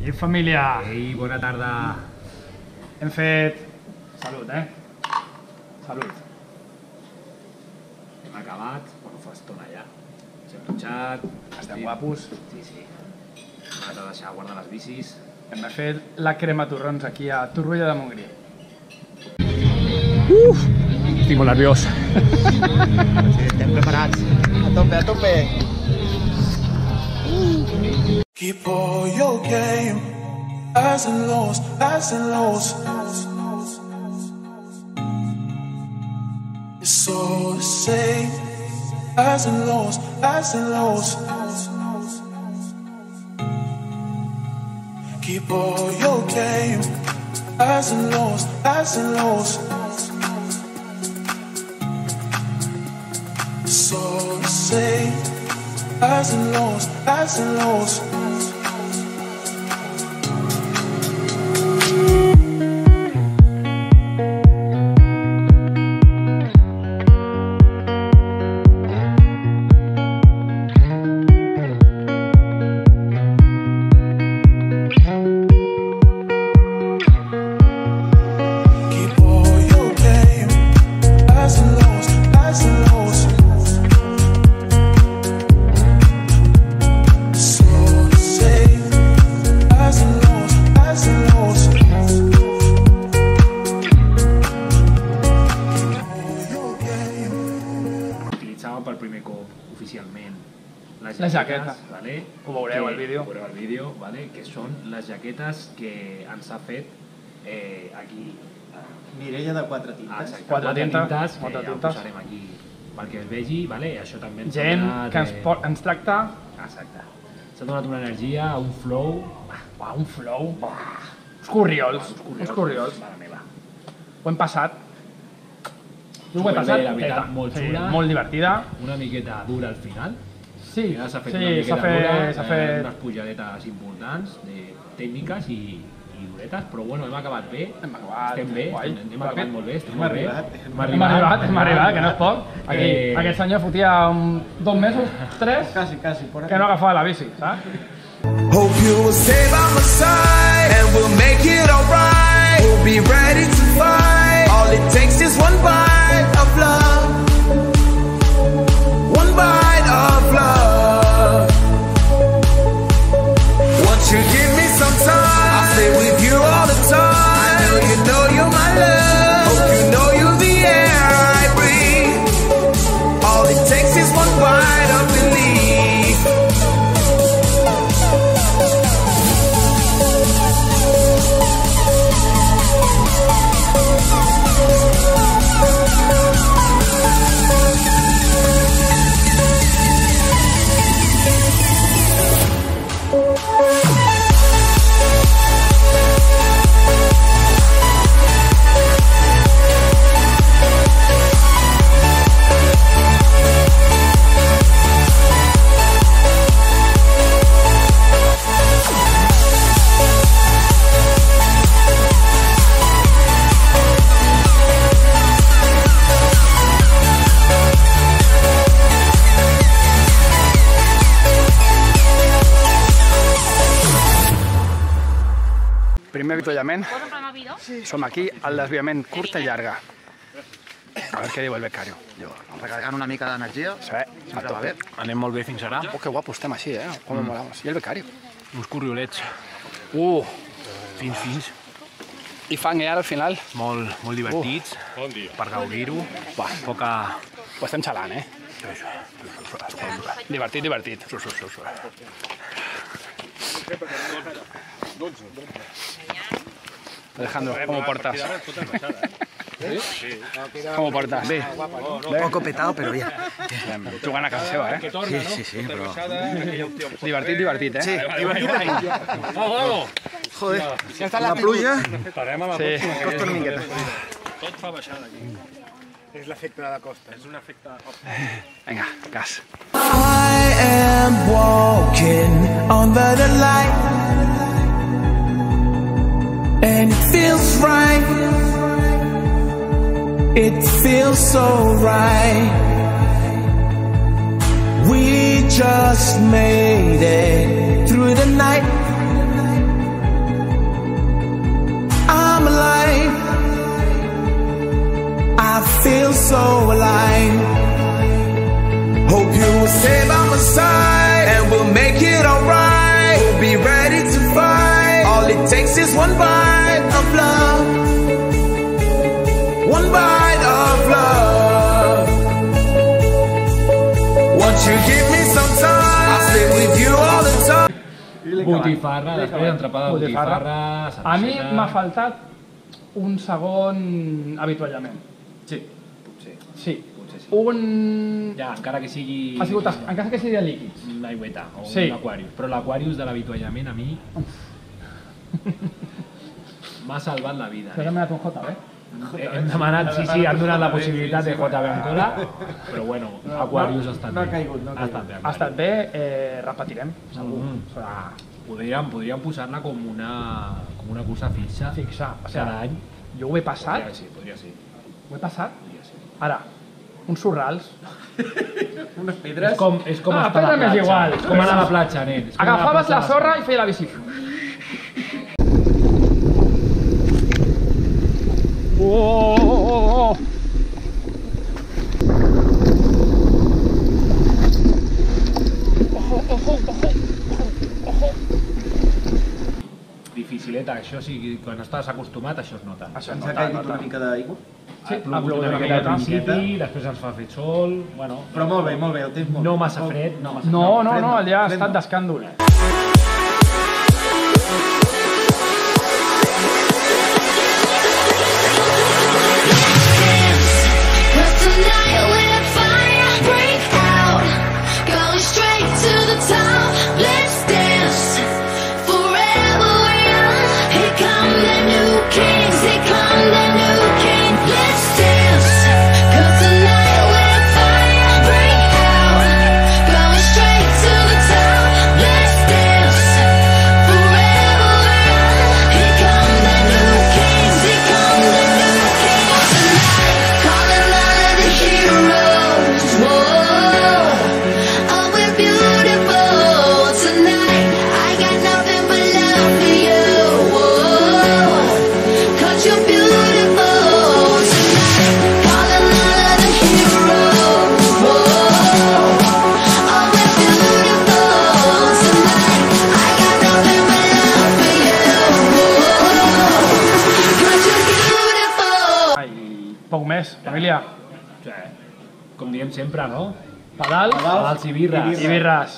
I família! Ei, bona tarda. Hem fet... Salut, Salut. Hem acabat, bueno, fa estona ja. Ens hem dutxat. Estem guapos. Sí. Hem anat a deixar guardar les bicis. Hem fet la crema torrons aquí a Torroella de Montgrí. Estic molt nerviós. Estem preparats. A tope. Keep all your game, highs and lows, highs and lows. It's all the same, highs and lows, highs and lows. Keep all your game, highs and lows, highs and lows. It's all the same, highs and lows, highs and lows. Per primer cop oficialment les jaquetes, vale? Ho veureu al vídeo. Ho veureu al vídeo, vale? Que són les jaquetes que ens ha fet aquí Mireia de Quatre Tintes. Quatre tintes, que quatre ja ho tintes. posarem aquí perquè es vegi, vale? Això també ens Gent ha donat, que ens tracta... Exacte. S'ha donat una energia, un flow... Un flow... Uns corriols. Mare meva. Ho hem passat. Tu ho he passat. La veritat, molt xula. Molt divertida. Una miqueta dura al final. Sí, S'ha fet sí, una miqueta s'ha dura, fet... unes pujadetes importants, tècniques i duretes, però bueno, hem acabat bé. Estem bé, guai. hem acabat molt bé, estem Hem molt bé. arribat, Hem arribat, que no és poc. Aquí, aquest senyor fotia 2 mesos, 3, Quasi, por aquí. que no agafava la bici, saps? Hope you will stay by my side, and we'll make it alright. We'll be ready to fight. All it takes is one bite of love. One bite of love. Won't you give me some time? I'll stay with you all the time. I know you're my love. Hope you know you're the air I breathe. All it takes is one bite of belief. Primer avituallament. Som aquí al desviament curta i llarga. A veure què diu el becario. Recargant una mica d'energia. Sí, a tope. Anem molt bé fins ara. Que guapo estem així, Com molamos. I el becario. Uns corriolets fins. I fang ara al final. Molt divertits. Bon dia. Per gaudir-ho. Poca... Ho estem xalant, Divertit. Alejandro, ¿cómo portas? ¿Cómo portas? Bé. Poco petado, pero bien. Tu gana casa seva, Sí, però... Divertit, Sí, Joder. la pluja... Sí. Costa una miqueta. Tot fa baixada aquí. És l'efecte de la costa, és un efecte... Vinga, gas. I am walking under the light, and it feels right. It feels so right. We just made it through the night. is one bite of love. One bite of love. Won't you give me some time? I'll stay with you all the time. Botifarra, després entrapada de botifarra, A mi m'ha faltat un segon avituallament. Sí, potser. Sí. Potser sí. Ja, encara que sigui... Ha sigut, encara que sigui de líquids. Una aigüeta o Sí. un aquarius. Però l'aquarius de l'avituallament a mi... m'ha salvat la vida. Però he demanat un JB. Hem demanat, sí, han donat la possibilitat de JB en cola, però bueno, aquarius ha estat bé. No ha caigut, no ha Ha estat bé. Ha estat bé, repetirem, segur. Podríem posar-la com una cursa fixa. Fixa, o sigui, cada any. Jo ho he passat, Podria ser. ho he passat. Ara, uns sorrals. Unes pedres. És com Ah, estar a la pedra m'és platja. igual. És com anar a la platja, nen. És com anar a Agafaves la platja sorra i feia la bici. Oh! Dificileta, això sí, quan estàs acostumat, això es nota. Això Ens ha caigut una mica d'aigua. Sí, Ha plogut una miqueta al principi, després ens fa fet sol... Bueno, Però molt bé, el temps molt bé. no massa fred, no massa No, allà ha estat d'escàndol. Poc més, família. Com diem sempre, no? Pedals Pedals i birres. i birres.